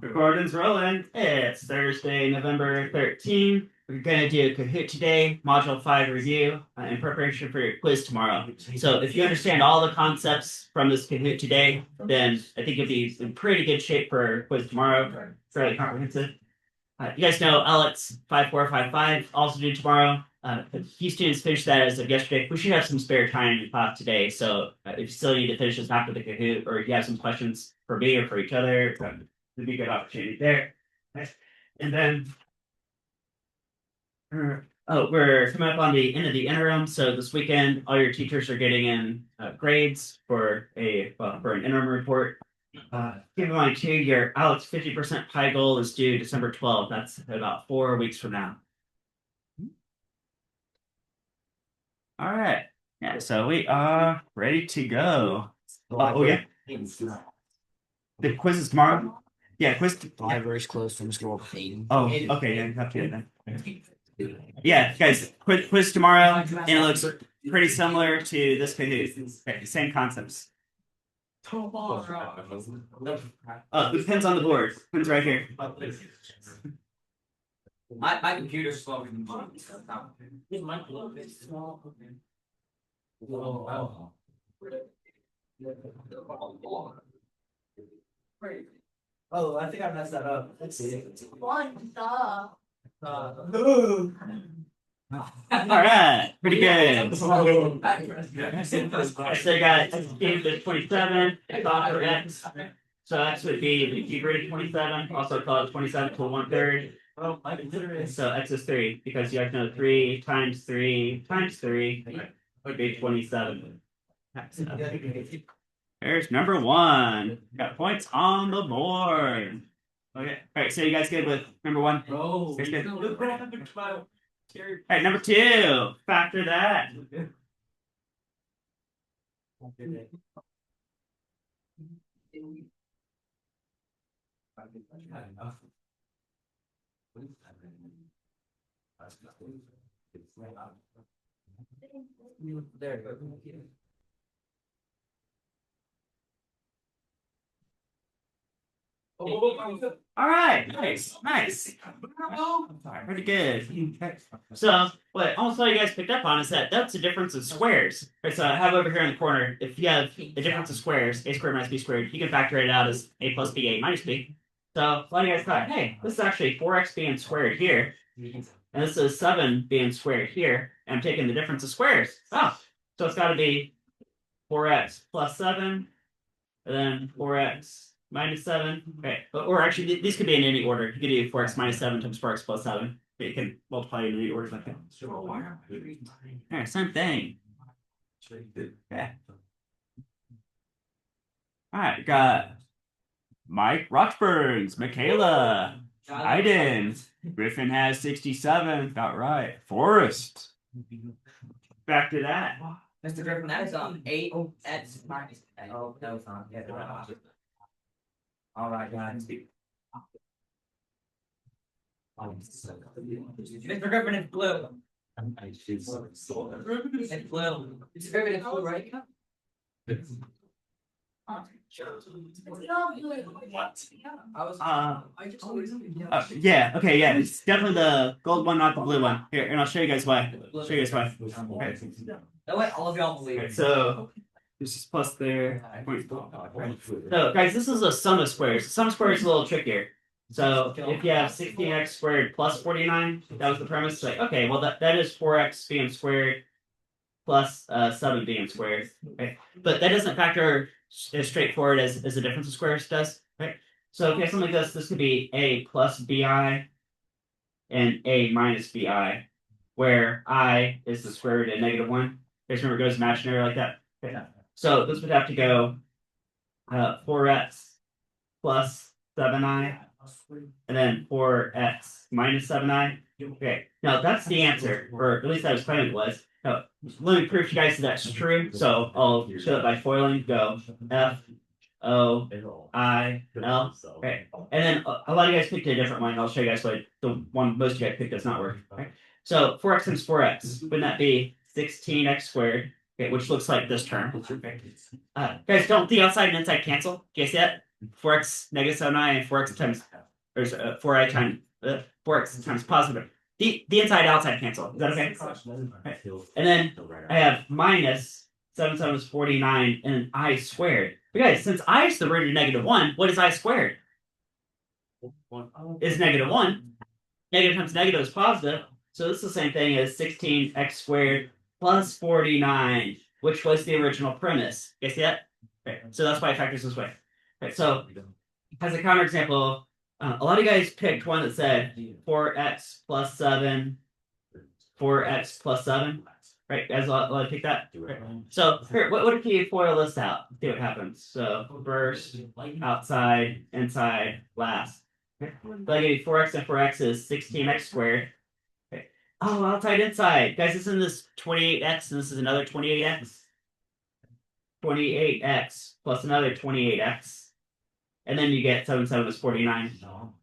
Recording's rolling. It's Thursday, November 13th. We're going to do Kahoot today, Module 5 review, in preparation for your quiz tomorrow. So if you understand all the concepts from this Kahoot today, then I think you'll be in pretty good shape for quiz tomorrow. Fairly comprehensive. You guys know Alex 5455 also due tomorrow. A few students finished that as of yesterday. We should have some spare time in class today. So if you still need to finish this after the Kahoot, or if you have some questions for me or for each other, it'd be a good opportunity there. And then, we're coming up on the end of the interim. So this weekend, all your teachers are getting in grades for an interim report. Keep in mind too, your Alex 50% pie goal is due December 12th. That's about 4 weeks from now. All right. Yeah, so we are ready to go. Oh, yeah. The quiz is tomorrow? Yeah, quiz. Library's closed from school. Oh, okay. Yeah, you have to then. Yeah, guys, quiz tomorrow, and it looks pretty similar to this Kahoot. Okay, same concepts. Oh, it depends on the board. Depends right here. My computer's slow. Oh, I think I messed that up. Let's see. All right, pretty good. So I got X cubed is 27, thought for X. So X would be the cube root of 27, also called 27 to 1/3. So X is 3, because you guys know 3 times 3 times 3 would be 27. There's number 1. Got points on the board. Okay. All right. So you guys good with number 1? Oh, good. All right. Number 2. Factor that. There. All right, nice. Pretty good. So, what almost all you guys picked up on is that's the difference of squares. Right, so I have over here in the corner, if you have the difference of squares, a squared minus b squared, you can factor it out as a plus b, a minus b. So, a lot of you guys thought, hey, this is actually 4x being squared here, and this is 7 being squared here, and I'm taking the difference of squares. Oh, so it's got to be 4x plus 7, and then 4x minus 7. Okay. Or actually, these could be in any order. You could do 4x minus 7 times 4x plus 7. But you can multiply in any order like that. All right, same thing. Okay. All right, got Mike Rochburns, Michaela, Iden, Griffin has 67. Got right. Forrest. Back to that. Mr. Griffin, that is 8 x minus. Oh, no, it's not. Yeah, all right, guys. Mr. Griffin is blue. It's blue. Mr. Griffin is blue, right? Yeah, okay, yeah. It's definitely the gold one, not the blue one. Here, and I'll show you guys why. Okay. No way, all of y'all believe. Okay, so this is plus there. So, guys, this is a sum of squares. Sum of squares is a little trickier. So, if you have 16x squared plus 49, that was the premise. Like, okay, well, that is 4x being squared plus 7 being squared. Okay, but that doesn't factor as straightforward as the difference of squares does. Right. So, if you have something like this could be a plus bi and a minus bi, where I is the square root of -1. Guys remember it goes imaginary like that? Okay. So this would have to go 4x plus 7i, and then 4x minus 7i. Okay, now that's the answer, or at least I was claiming it was. Now, let me prove to you guys that that's true. So I'll show it by foiling. Go F O I L. Okay, and then a lot of you guys picked a different one. I'll show you guys what the one most of you guys picked does not work. Okay, so 4x times 4x, wouldn't that be 16x squared? Okay, which looks like this term. Guys, don't the outside and inside cancel? Do you guys see that? 4x negative 79 and 4x times or 4i times 4x times positive. The inside outside cancel. Is that okay? Right. And then I have minus 7 times 49 and I squared. But guys, since I is the root of -1, what is I squared? Is -1. Negative times negative is positive. So this is the same thing as 16x squared plus 49, which was the original premise. You see that? Okay. So that's why it factors this way. Okay, so as a counterexample, a lot of you guys picked one that said 4x plus 7, 4x plus 7. Right? Guys, a lot of pick that. Right. So here, what if you FOIL this out? See what happens. So first, outside, inside, last. Okay. So I gave you 4x and 4x is 16x squared. Okay. Oh, outside, inside. Guys, isn't this 28x and this is another 28x? 28x plus another 28x. And then you get 7 7 is 49.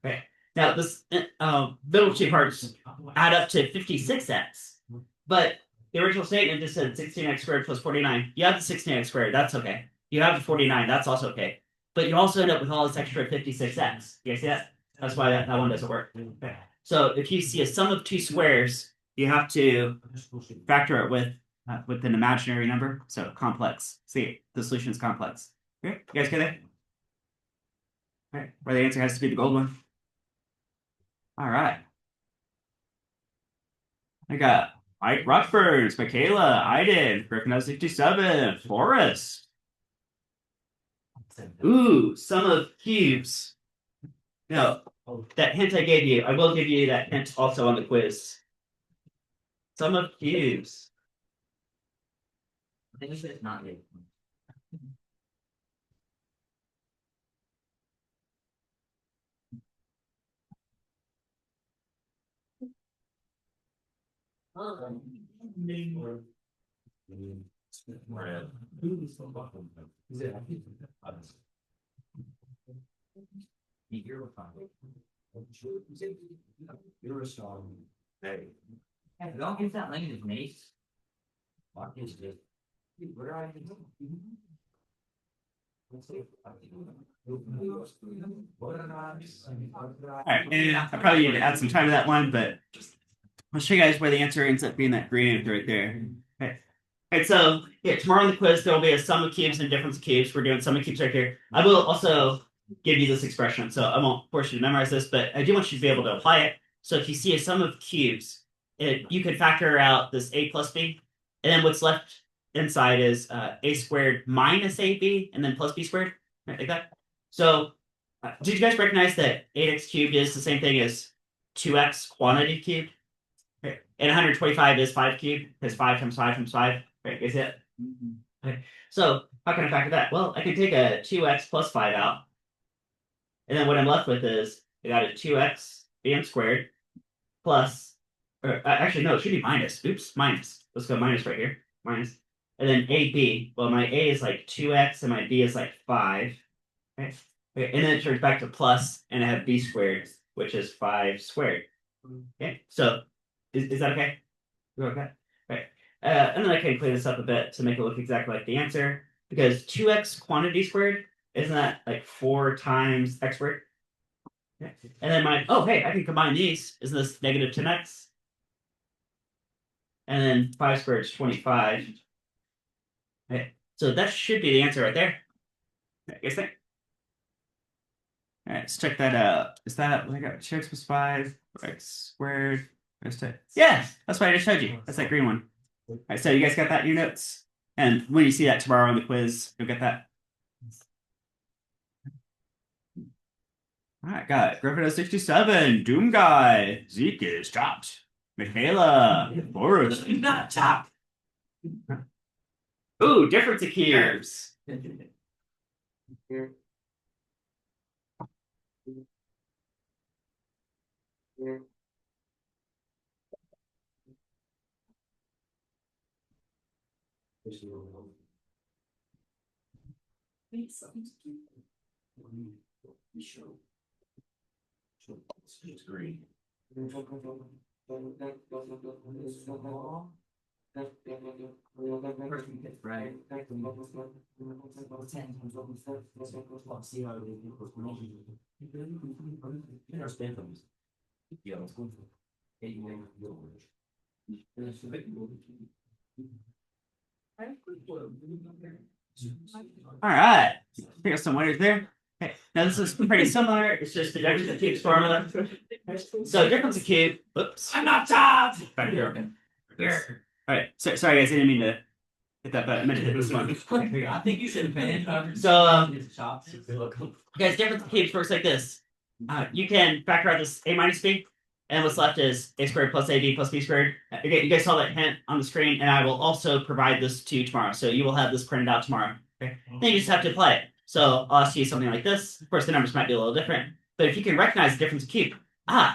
Okay. Now this middle two parts add up to 56x. But the original statement just said 16x squared plus 49. You have the 16x squared, that's okay. You have the 49, that's also okay. But you also end up with all this extra 56x. You guys see that? That's why that one doesn't work. Okay. So if you see a sum of two squares, you have to factor it with an imaginary number. So complex. See, the solution is complex. Okay, you guys get it? All right, where the answer has to be the gold one. All right. I got Mike Rockford, Michaela, Iden, Griffin 67, Forrest. Ooh, sum of cubes. No, that hint I gave you, I will give you that hint also on the quiz. Sum of cubes. I think it's not good. You're a strong. Hey. Don't use that language, Mace. What is this? Where are you? All right, and I probably need to add some time to that one, but I'll show you guys where the answer ends up being that green right there. Okay. All right, so yeah, tomorrow in the quiz there will be a sum of cubes and difference of cubes. We're doing sum of cubes right here. I will also give you this expression, so I won't force you to memorize this, but I do want you to be able to apply it. So if you see a sum of cubes, you could factor out this a plus b, and then what's left inside is a squared minus ab, and then plus b squared, right, like that. So did you guys recognize that 8x cubed is the same thing as 2x quantity cubed? Right. And 125 is 5 cubed, because 5 times 5 times 5, right, is it? Okay. So how can I factor that? Well, I can take a 2x plus 5 out. And then what I'm left with is I got a 2x bm squared plus, or actually, no, it should be minus. Oops, minus. Let's go minus right here. Minus. And then ab. Well, my a is like 2x and my b is like 5. Okay. Okay. And then it turns back to plus, and I have b squared, which is 5 squared. Okay. So is that okay? Okay. Right. And then I can clean this up a bit to make it look exactly like the answer, because 2x quantity squared, isn't that like 4 times x squared? Yeah. And then oh, hey, I can combine these. Isn't this negative 10x? And then 5 squared is 25. Okay. So that should be the answer right there. I guess that. All right, let's check that out. Is that, I got 2x plus 5, x squared. Yeah, that's what I just showed you. That's that green one. All right, so you guys got that in your notes? And when you see that tomorrow on the quiz, you'll get that. All right, got it. Griffin 67, Doom Guy, Zeke is chopped. Michaela, Boris is not chopped. Ooh, difference of cubes. It's green. Right. All right, pick up some winners there. Okay. Now this is pretty similar. It's just the difference of cubes formula. So difference of cube. Oops. I'm not top. Back here. Okay. Here. All right. Sorry guys, I didn't mean to hit that button. I meant to hit this one. I think you should have been. So guys, difference of cubes works like this. You can factor out this a minus b, and what's left is a squared plus ab plus b squared. Again, you guys saw that hint on the screen, and I will also provide this to you tomorrow. So you will have this printed out tomorrow. Okay. Then you just have to apply it. So I'll ask you something like this. Of course, the numbers might be a little different, but if you can recognize the difference of cube.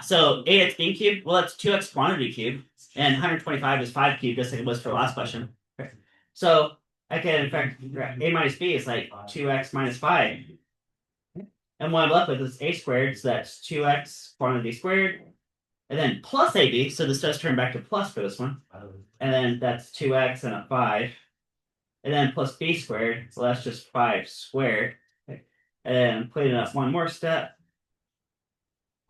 So 8x being cubed, well, that's 2x quantity cubed, and 125 is 5 cubed, just like it was for the last question. Okay. So I can, in fact, a minus b is like 2x minus 5. And what I'm left with is a squared, so that's 2x quantity squared, and then plus ab, so this does turn back to plus for this one, and then that's 2x and a 5, and then plus b squared, so that's just 5 squared, okay. And putting it up one more step,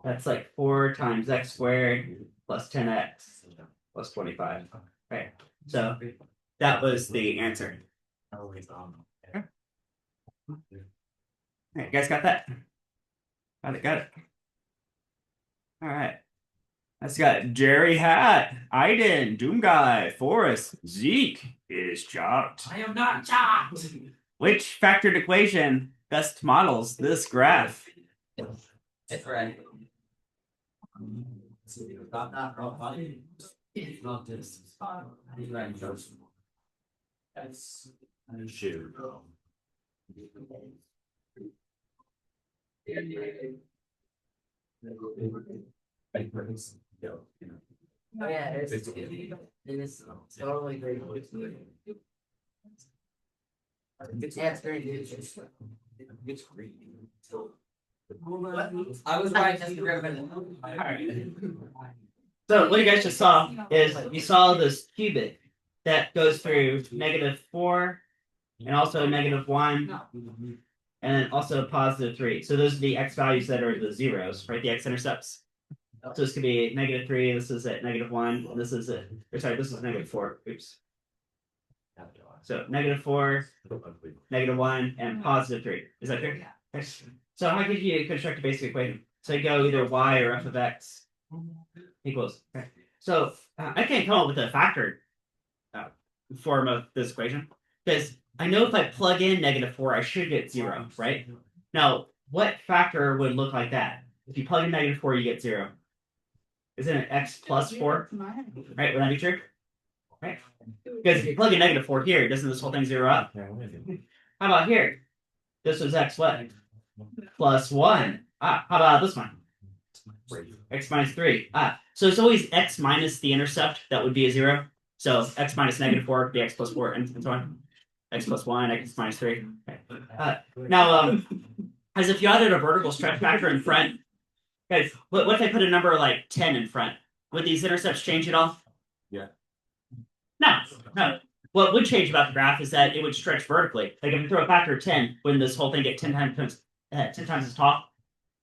that's like 4 times x squared plus 10x plus 25, right? So that was the answer. Okay. All right, you guys got that? Got it. All right. Let's got Jerry Hat, Aiden, Doom Guy, Forrest, Zeke is chopped. I am not chopped. Which factored equation best models this graph? That's right. Stop that, bro. It's not this. He's right, Joseph. That's shoot. Oh yeah, it's totally great. Yeah, it's very good. It's great. I was right just to grab it. Alright. So what you guys just saw is you saw this cubic that goes through -4 and also -1 and then also +3. So those are the x values that are the zeros, right? The x-intercepts. So this could be -3, this is at -1, and this is at, or sorry, this is -4. Oops. So -4, -1, and +3. Is that clear? Okay. So how could you construct a basic equation? So you go either y or f of x equals. Okay. So I can't come up with a factored form of this equation because I know if I plug in -4, I should get 0, right? Now, what factor would look like that? If you plug in -4, you get 0. Isn't it x plus 4? Right? Would that be true? Right? Because if you plug in -4 here, doesn't this whole thing zero up? How about here? This was x what? Plus 1. How about this one? X minus 3. So it's always x minus the intercept that would be a 0. So x minus -4 would be x plus 4 and so on. X plus 1, x minus 3. Okay. Now, as if you added a vertical stretch factor in front, guys, what if I put a number like 10 in front? Would these intercepts change at all? Yeah. No. What would change about the graph is that it would stretch vertically. Like if you throw a factor of 10, wouldn't this whole thing get 10 times its top?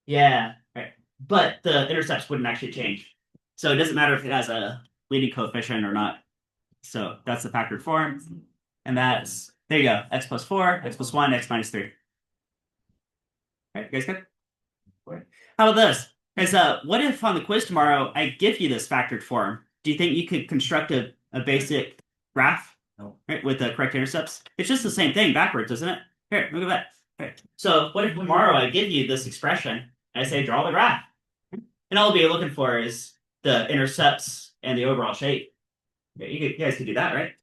Yeah. Right. But the intercepts wouldn't actually change. So it doesn't matter if it has a leading coefficient or not. So that's the factored form. And that's, there you go, x plus 4, x plus 1, x minus 3. All right, you guys good? How about this? Guys, what if on the quiz tomorrow I give you this factored form? Do you think you could construct a basic graph, right, with the correct intercepts? It's just the same thing backwards, isn't it? Here, look at that. Okay. So what if tomorrow I give you this expression and I say draw the graph? And all I'll be looking for is the intercepts and the overall shape. Okay, you guys could do that, right?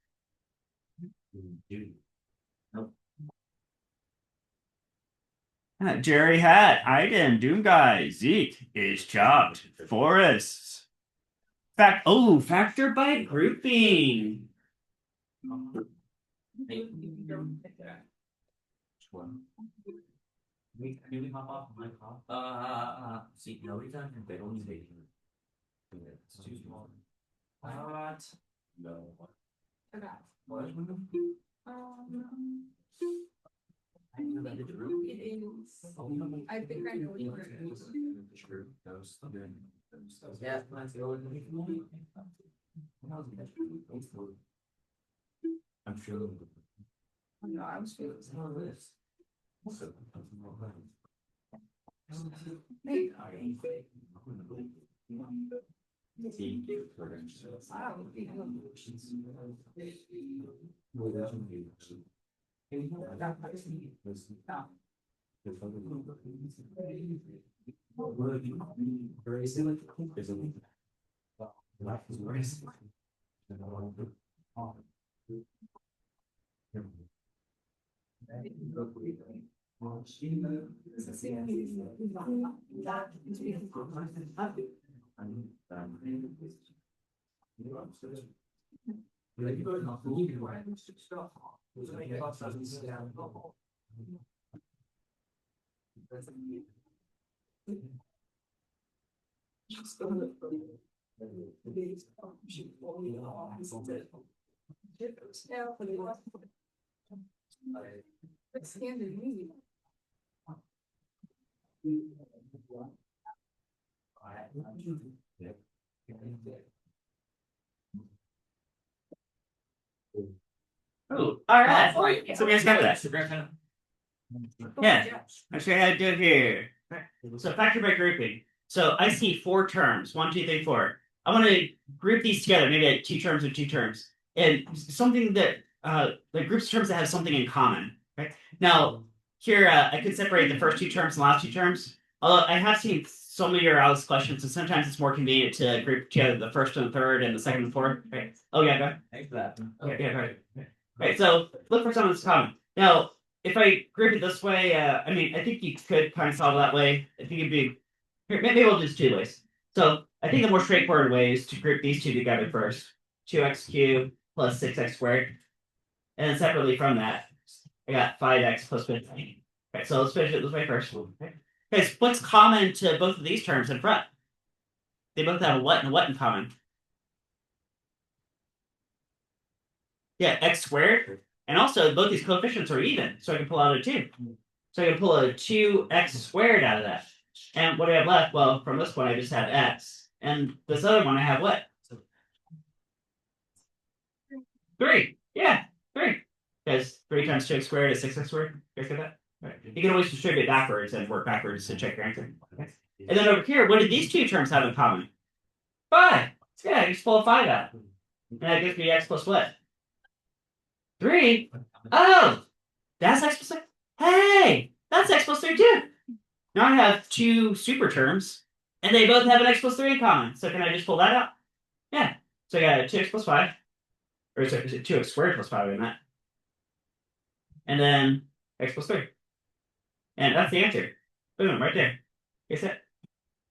Jerry Hat, Aiden, Doom Guy, Zeke is chopped. Forrest. Factor by grouping. Can we hop off my call? See, no, we don't. They only. It's too small. What? No. Okay. It is. I think I know what you're doing. Yeah. I'm sure. No, I was feeling. It's handed me. Oh, all right. So we guys got that. Yeah. I'll show you how to do it here. So factor by grouping. So I see 4 terms. 1, 2, 3, 4. I want to group these together, maybe like 2 terms or 2 terms. And something that like groups terms that have something in common. Right? Now, here I could separate the first 2 terms and last 2 terms. Although I have seen some of your Alice questions, and sometimes it's more convenient to group together the first and third and the second and fourth. Right? Oh yeah, go ahead. Thanks for that. Okay, yeah, right. Right, so look for something that's common. Now, if I group it this way, I mean, I think you could kind of solve it that way. I think it'd be here, maybe we'll do 2 ways. So I think the more straightforward way is to group these 2 together first. 2x cubed plus 6x squared. And then separately from that, I got 5x plus 15. Okay, so let's finish it this way first. Okay. Guys, what's common to both of these terms in front? They both have a what and a what in common? Yeah, x squared. And also, both these coefficients are even, so I can pull out a 2. So I can pull a 2x squared out of that. And what do I have left? Well, from this one, I just have x. And this other one, I have what? 3. Yeah, 3. Because 3 times 2x squared is 6x squared. You guys get that? Right. You can always distribute backwards and work backwards to check your answer. Okay. And then over here, what did these 2 terms have in common? 5. Yeah, you just pull a 5 out. And that gives me x plus what? 3. Oh, that's x plus 3. Hey, that's x plus 3 too. Now I have 2 super terms, and they both have an x plus 3 in common. So can I just pull that out? Yeah. So I got 2x plus 5. Or is it 2x squared plus 5 in that? And then x plus 3. And that's the answer. Boom, right there. Guess it.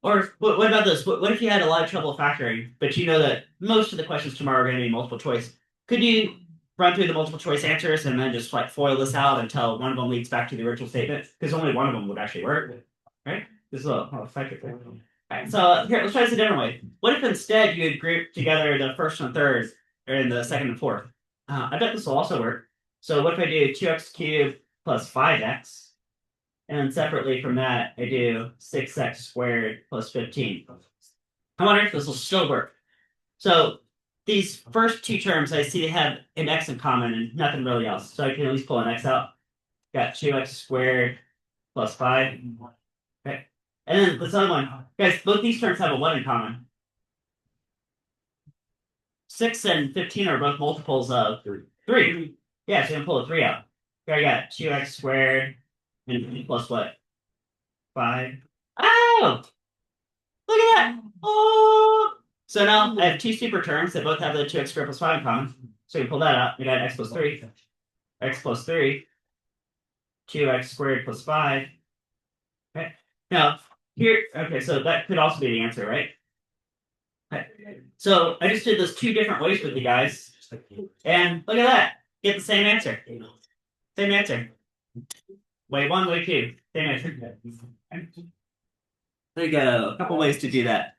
Or what about this? What if you had a lot of trouble factoring, but you know that most of the questions tomorrow are going to be multiple choice? Could you run through the multiple choice answers and then just like FOIL this out until one of them leads back to the original statement? Because only one of them would actually work, right? This is a factor thing. All right, so here, let's try this a different way. What if instead you had grouped together the first and third, or in the second and fourth? I bet this will also work. So what if I do 2x cubed plus 5x? And then separately from that, I do 6x squared plus 15. I wonder if this will still work. So these first 2 terms, I see they have an x in common and nothing really else. So I can at least pull an x out. Got 2x squared plus 5. Okay. And then this other one. Guys, both these terms have a 1 in common. 6 and 15 are both multiples of 3. Yeah, so I'm going to pull a 3 out. Here I got 2x squared and plus what? 5. Oh! Look at that! Oh! So now I have 2 super terms that both have the 2x squared plus 5 in common. So you can pull that out. We got x plus 3. X plus 3. 2x squared plus 5. Okay. Now, here, okay, so that could also be the answer, right? Okay. So I just did this 2 different ways with you guys. And look at that. Get the same answer. Same answer. Way 1, way 2. Same answer. There you go. A couple ways to do that.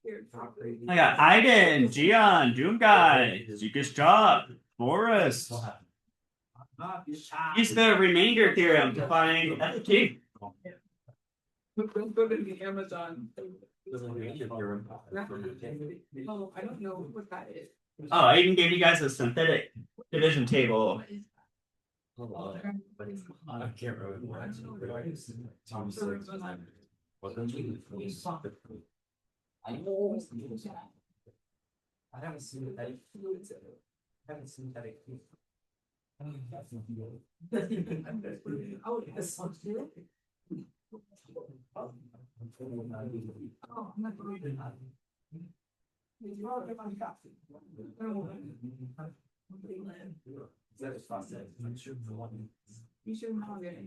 Weird property. I got Aiden, Gian, Doomguy, Zekas Job, Boris. Use the remainder theorem to find F2. Don't go to the Amazon. Oh, I don't know what that is. Oh, I even gave you guys a synthetic division table. I can't remember. I haven't seen that. I haven't seen that. Oh, this one's good. Oh, I'm not reading that. You should have it.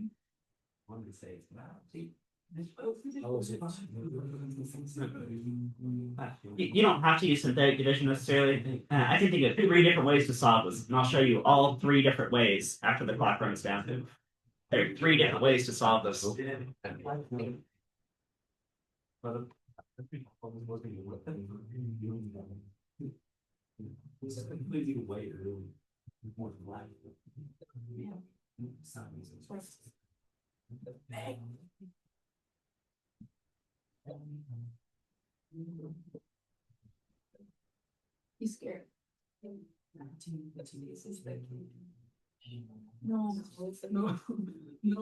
You don't have to use synthetic division necessarily. I can think of 3 different ways to solve this, and I'll show you all 3 different ways after the clock runs down. There are 3 different ways to solve this. He's scared. No, no, no. You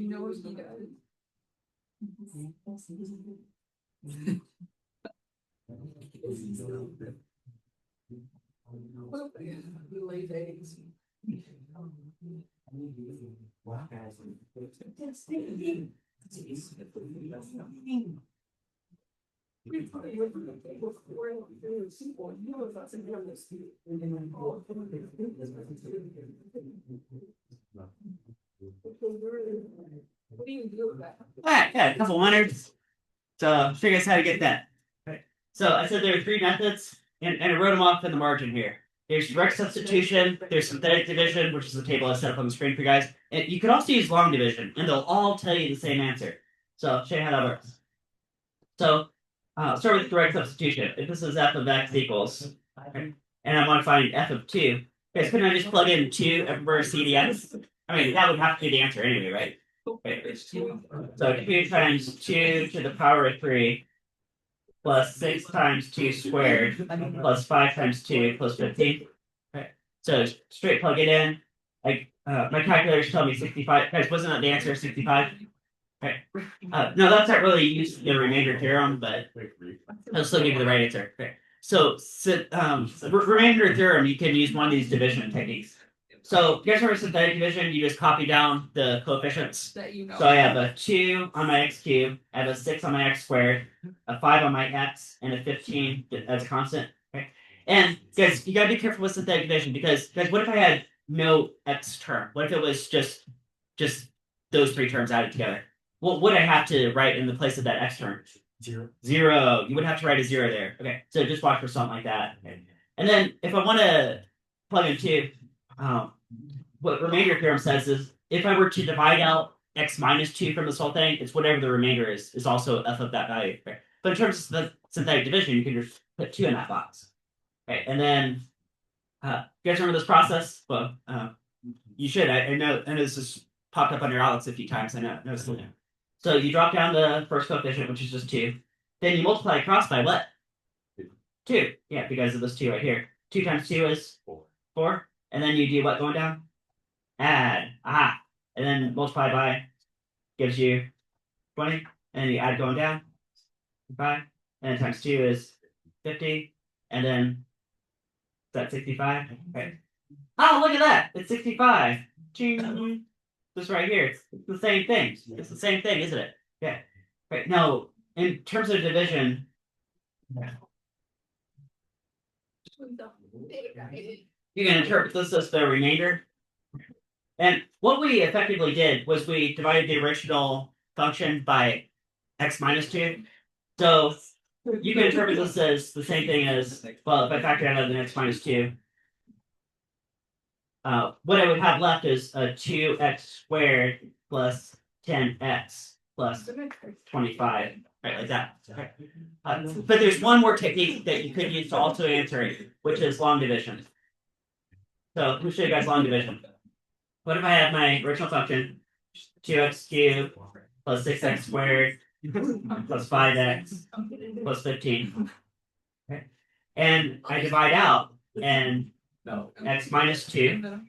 know what he does. Late days. What do you do with that? Alright, yeah, a couple winners. So show you guys how to get that. Okay. So I said there are 3 methods, and I wrote them off in the margin here. There's direct substitution, there's synthetic division, which is the table I set up on the screen for you guys. And you can also use long division, and they'll all tell you the same answer. So I'll show you how that works. So I'll start with direct substitution. If this is f of x equals, okay, and I want to find f of 2, guys, couldn't I just plug in 2 over CDX? I mean, that would have to be the answer anyway, right? Okay. So 2 times 2 to the power of 3 plus 6 times 2 squared plus 5 times 2 plus 15. Okay. So straight plug it in. My calculators tell me 65. Guys, wasn't that the answer 65? Okay. No, that's not really used the remainder theorem, but I'll still give you the right answer. Okay. So remainder theorem, you can use one of these division techniques. So, you guys remember synthetic division? You just copy down the coefficients. That you know. So I have a 2 on my x cubed, I have a 6 on my x squared, a 5 on my x, and a 15 as a constant. Okay. And guys, you gotta be careful with synthetic division because, guys, what if I had no x term? What if it was just those 3 terms added together? What would I have to write in the place of that x term? 0. You would have to write a 0 there. Okay. So just watch for something like that. Okay. And then if I want to plug in 2, what remainder theorem says is if I were to divide out x minus 2 from this whole thing, it's whatever the remainder is also f of that value. Right? But in terms of the synthetic division, you can just put 2 in that box. Okay, and then you guys remember this process? Well, you should. I know this has popped up on your outlets a few times. I know. So you drop down the first coefficient, which is just 2. Then you multiply across by what? 2. Yeah, because of this 2 right here. 2 times 2 is 4. And then you do what going down? Add. Aha. And then multiply by gives you 20. And then you add going down. 5. And then times 2 is 50. And then that's 65. Okay. Oh, look at that. It's 65. Ching. This right here. It's the same thing. It's the same thing, isn't it? Okay. Right. Now, in terms of division, you can interpret this as the remainder. And what we effectively did was we divided the original function by x minus 2. So you can interpret this as the same thing as, well, if I factor out of the x minus 2, what I would have left is a 2x squared plus 10x plus 25, right, like that. Okay. But there's one more technique that you could use to also answer it, which is long division. So let me show you guys long division. What if I have my original function, 2x cubed plus 6x squared plus 5x plus 15. Okay. And I divide out and x minus 2.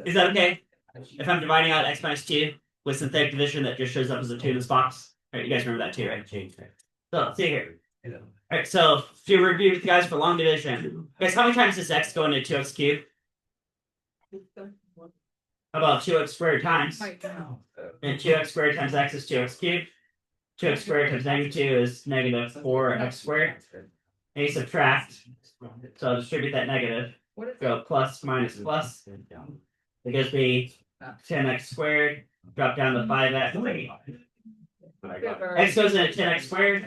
Is that okay? If I'm dividing out x minus 2 with synthetic division that just shows up as a 2 in this box. All right, you guys remember that too, right? So let's see here. All right, so to review with you guys for long division. Guys, how many times does x go into 2x cubed? How about 2x squared times? And 2x squared times x is 2x cubed. 2x squared times negative 2 is negative 4x squared. And you subtract. So I'll distribute that negative. Go plus minus plus. It gives me 10x squared. Drop down to 5x. X goes into 10x squared.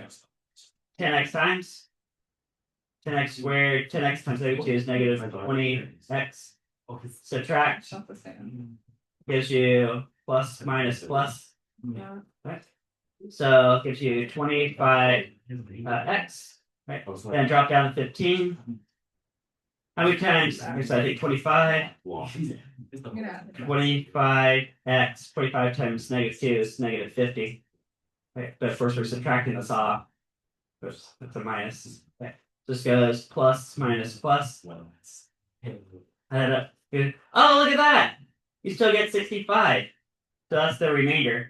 10x times. 10x squared. 10x times negative 2 is negative 20x. Subtract. Gives you plus minus plus. Right? So it gives you 25 x. Right? Then drop down to 15. How many times? I think 25. 25x. 25 times negative 2 is negative 50. Right? But first we're subtracting this off. That's a minus. Okay. This goes plus minus plus. Add up. Good. Oh, look at that! You still get 65. So that's the remainder.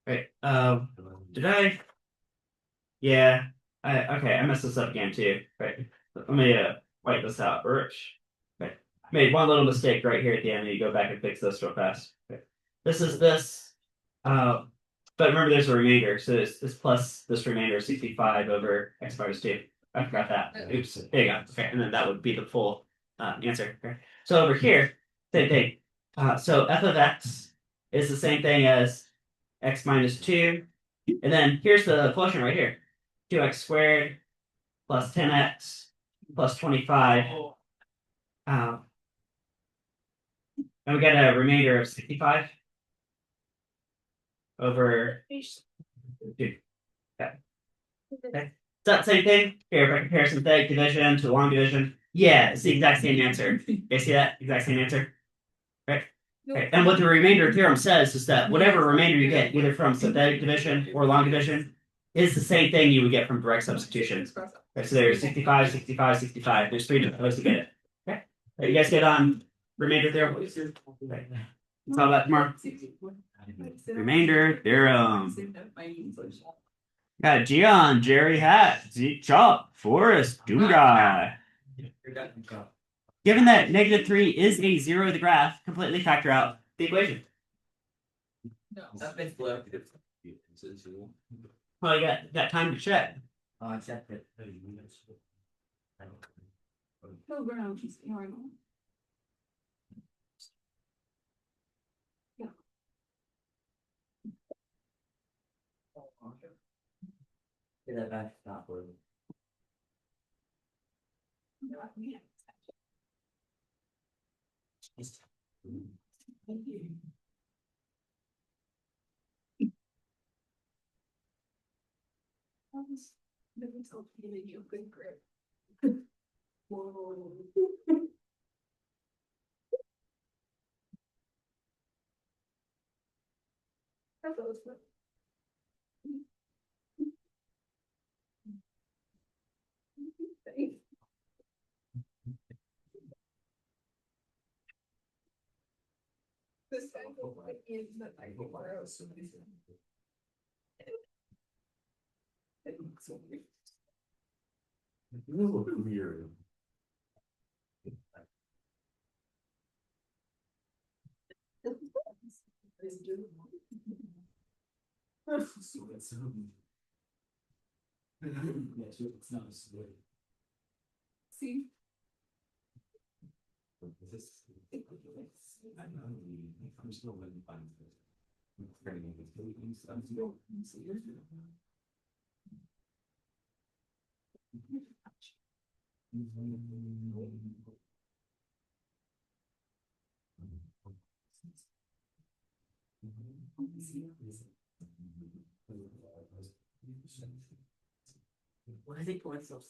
Right. Did I? Yeah. Okay, I messed this up again too. Right. Let me wipe this out. Right. Made one little mistake right here at the end. You go back and fix this real fast. Okay. This is this. But remember there's a remainder. So this plus this remainder is 65 over x minus 2. I forgot that. Oops. There you go. Okay, and then that would be the full answer. Okay. So over here, same thing. So f of x is the same thing as x minus 2. And then here's the quotient right here. 2x squared plus 10x plus 25. And we get a remainder of 65 over 2. Okay. It's that same thing. Here, if I compare synthetic division to long division, yeah, it's the exact same answer. You see that? Exact same answer. Right? Okay. And what the remainder theorem says is that whatever remainder you get, either from synthetic division or long division, is the same thing you would get from direct substitution. Okay, so there's 65, 65, 65. There's 3 different ways to get it. Okay. Right, you guys get on remainder theorem? Okay. That's all about tomorrow. Remainder theorem. Got Gian, Jerry Hat, Zeke Chop, Forrest, Doomguy. Given that negative 3 is a 0 of the graph, completely factor out the equation. Well, you got time to check. Oh, I checked it. Get that back. Not for Giving you a good grip. Whoa. This guy is the type of where I was so busy. It looks so weird. Weird. So it's it's not a split. See? I'm still letting find it. What is it going so?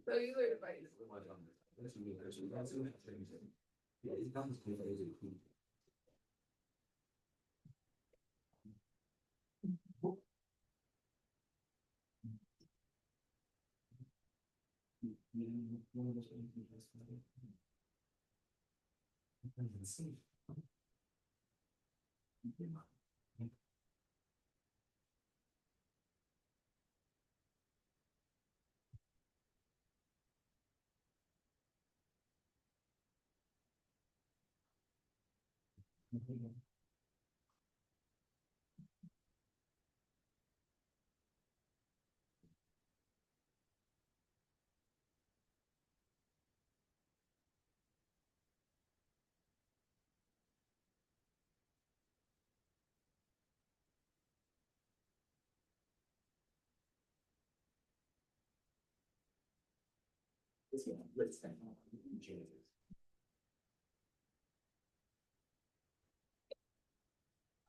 So you learn about it.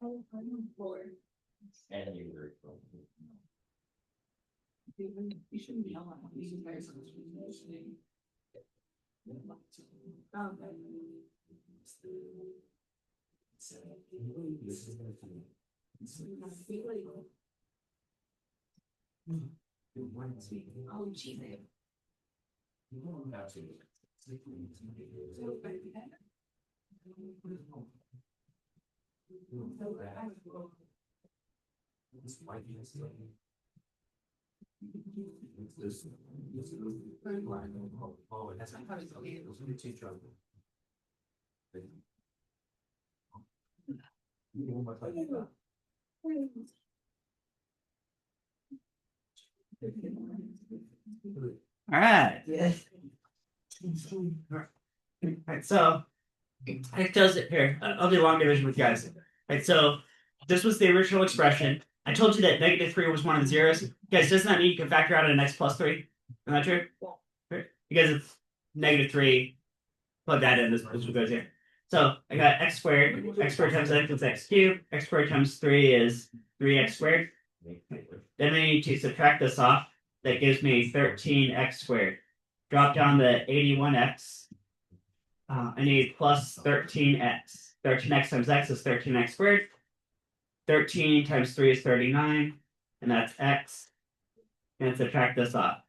Oh, I'm bored. And you were. You shouldn't be on these guys. Oh, geez. All right. Alright, so it does it here. I'll do long division with you guys. Right, so this was the original expression. I told you that -3 was one of the zeros. Guys, doesn't that mean you can factor out an x plus 3? Isn't that true? Right. Because it's -3. Plug that in. This what goes here. So I got x squared. X squared times x is x cubed. X squared times 3 is 3x squared. Then we need to subtract this off. That gives me 13x squared. Drop down the 81x. I need plus 13x. 13x times x is 13x squared. 13 times 3 is 39. And that's x. And subtract this off.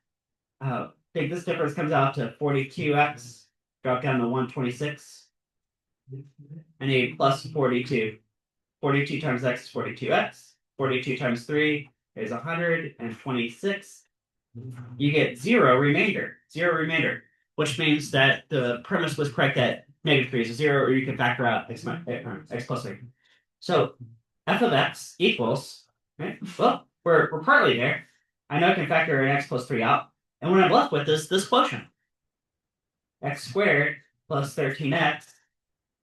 I think this difference comes out to 42x. Drop down to 126. I need plus 42. 42 times x is 42x. 42 times 3 is 126. You get 0 remainder. 0 remainder. Which means that the premise was correct that -3 is 0, or you can factor out x plus 3. So f of x equals, right? Well, we're partly there. I know I can factor an x plus 3 out. And what I'm left with is this quotient. X squared plus 13x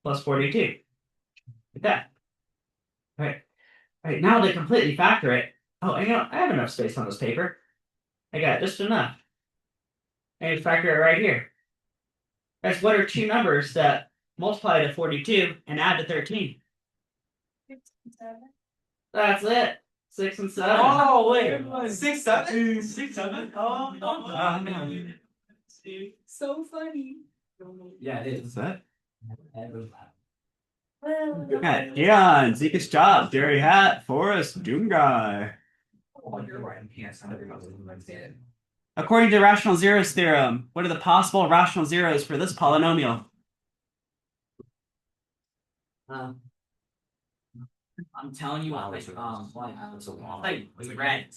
plus 42. Like that. All right. All right, now to completely factor it. Oh, I have enough space on this paper. I got just enough. I can factor it right here. Guys, what are two numbers that multiply to 42 and add to 13? 6 and 7. That's it. 6 and 7. Oh wait, 6, 7, 6, 7. Oh no. So funny. Yeah, it is. What's that? Well, Okay, Dion, Zeke's job, Dairy Hat, Forest, Doom Guy. Oh, you're right. Yes, I did. According to rational zeros theorem, what are the possible rational zeros for this polynomial? I'm telling you, like, it's red.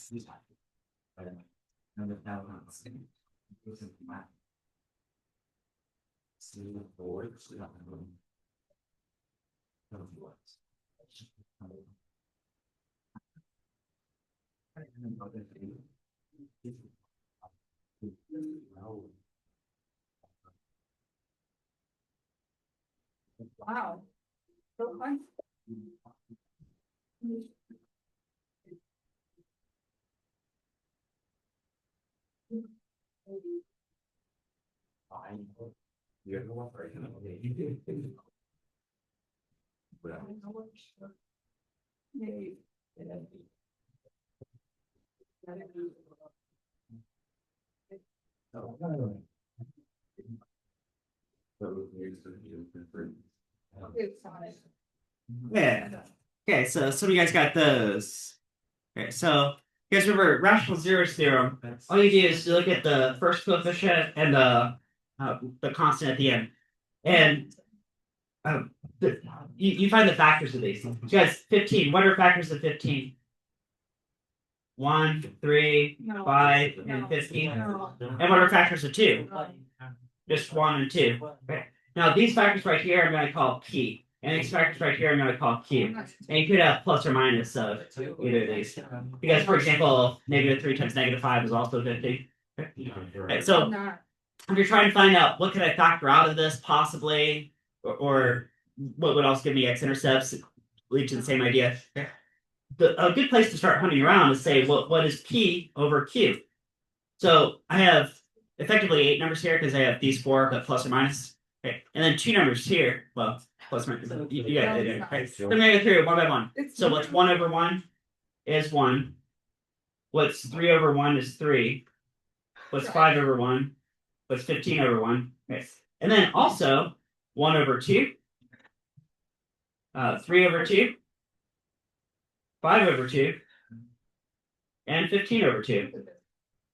wow. So fun. Yeah. Okay, so some of you guys got those. Okay, so you guys remember rational zeros theorem? All you do is you look at the first coefficient and the constant at the end, and you find the factors of these. So you guys, 15. What are factors of 15? 1, 3, 5, and 15. And what are factors of 2? Just 1 and 2. Okay. Now these factors right here I'm going to call p, and these factors right here I'm going to call q. And you could have plus or minus of either of these. Because, for example, -3 times -5 is also 50. Okay, so if you're trying to find out what could I factor out of this possibly, or what would also give me x-intercepts, lead to the same idea. A good place to start hunting around is say, what is p over q? So I have effectively 8 numbers here because I have these 4, but plus or minus. Okay, and then 2 numbers here. Well, plus or minus. You got it. Okay. So I'm going to go through one by one. So what's 1 over 1 is 1. What's 3 over 1 is 3. What's 5 over 1? What's 15 over 1? Okay. And then also 1 over 2. 3 over 2. 5 over 2. And 15 over 2.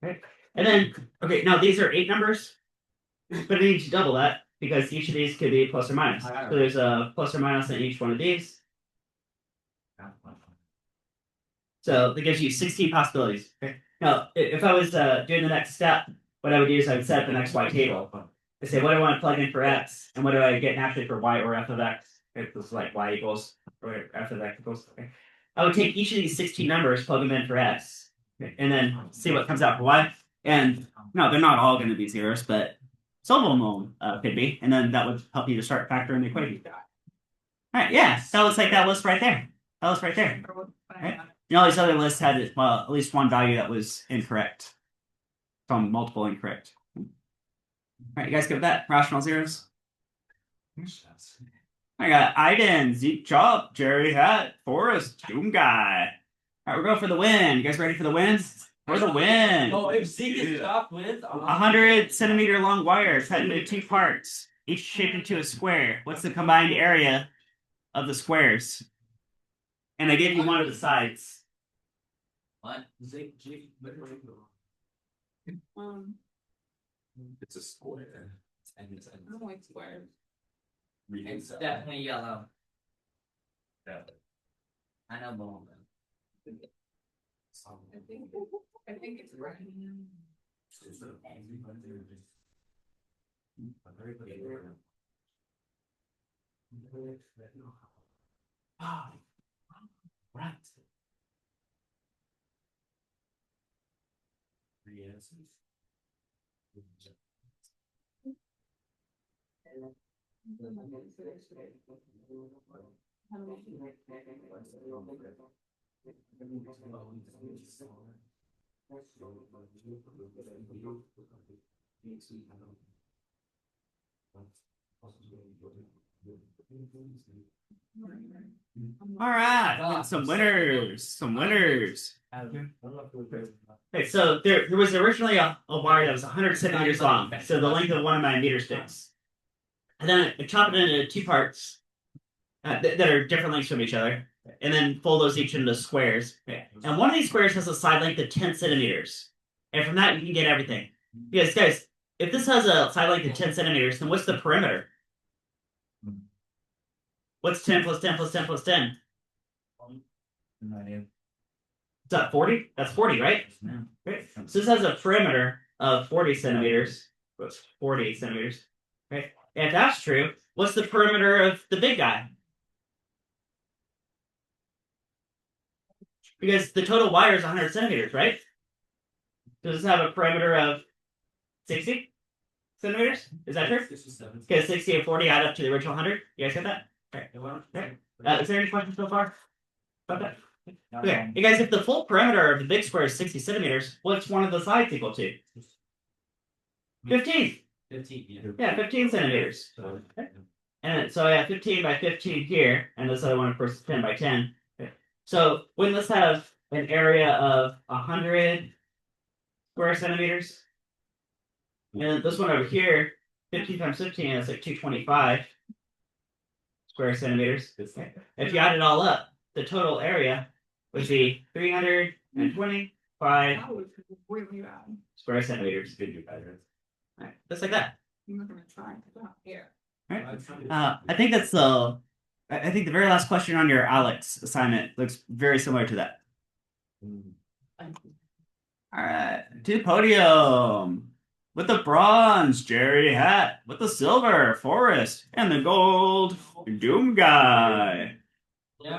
Okay. And then, okay, now these are 8 numbers, but I need to double that because each of these could be plus or minus. So there's a plus or minus in each one of these. So that gives you 16 possibilities. Okay. Now, if I was doing the next step, what I would do is I would set up an XY table. I say, what do I want to plug in for X? And what do I get naturally for Y or F of X? If this is like Y equals, or F of X equals. Okay. I would take each of these 16 numbers, plug them in for X, and then see what comes out for Y. And no, they're not all going to be zeros, but some of them could be. And then that would help you to start factoring the equation. All right, yeah, that looks like that list right there. That list right there. Right? You know, these other lists had, well, at least one value that was incorrect from multiple incorrect. All right, you guys good with that? Rational zeros? I got Iden, Zeke Chop, Jerry Hat, Forrest, Doom Guy. All right, we're going for the win. You guys ready for the win? For the win. Oh, if Zeke is top wins, 100 centimeter long wire cut into 2 parts, each shaped into a square. What's the combined area of the squares? And I gave you one of the sides. what? It's a square. And it's I don't like squares. It's definitely yellow. I know more. I think it's right. Ah, right. All right, some winners, some winners. Okay, so there was originally a wire that was 100 centimeters long, so the length of one of my meter sticks. And then I chop it into 2 parts that are different lengths from each other, and then fold those each into squares. Okay. And one of these squares has a side length of 10 centimeters. And from that, you can get everything. Because, guys, if this has a side length of 10 centimeters, then what's the perimeter? What's 10 plus 10 plus 10 plus 10? Is that 40? That's 40, right? Okay. So this has a perimeter of 40 centimeters. What's 40 centimeters? Okay. And if that's true, what's the perimeter of the big guy? Because the total wire is 100 centimeters, right? Does this have a perimeter of 60 centimeters? Is that true? Because 60 and 40 add up to the original 100. You guys get that? Okay. Is there any questions so far about that? Okay. Hey guys, if the full perimeter of the big square is 60 centimeters, what's one of the sides equal to? 15. 15, yeah. Yeah, 15 centimeters. And so I have 15 by 15 here, and this other one, of course, is 10 by 10. Okay. So wouldn't this have an area of 100 square centimeters? And this one over here, 15 times 15, that's like 225 square centimeters. Okay. If you add it all up, the total area would be 325 That was really bad. square centimeters. All right, just like that. I'm not gonna try that here. All right. I think that's the. I think the very last question on your Alex assignment looks very similar to that. All right, to podium with the bronze Jerry hat, with the silver Forrest, and the gold Doom guy.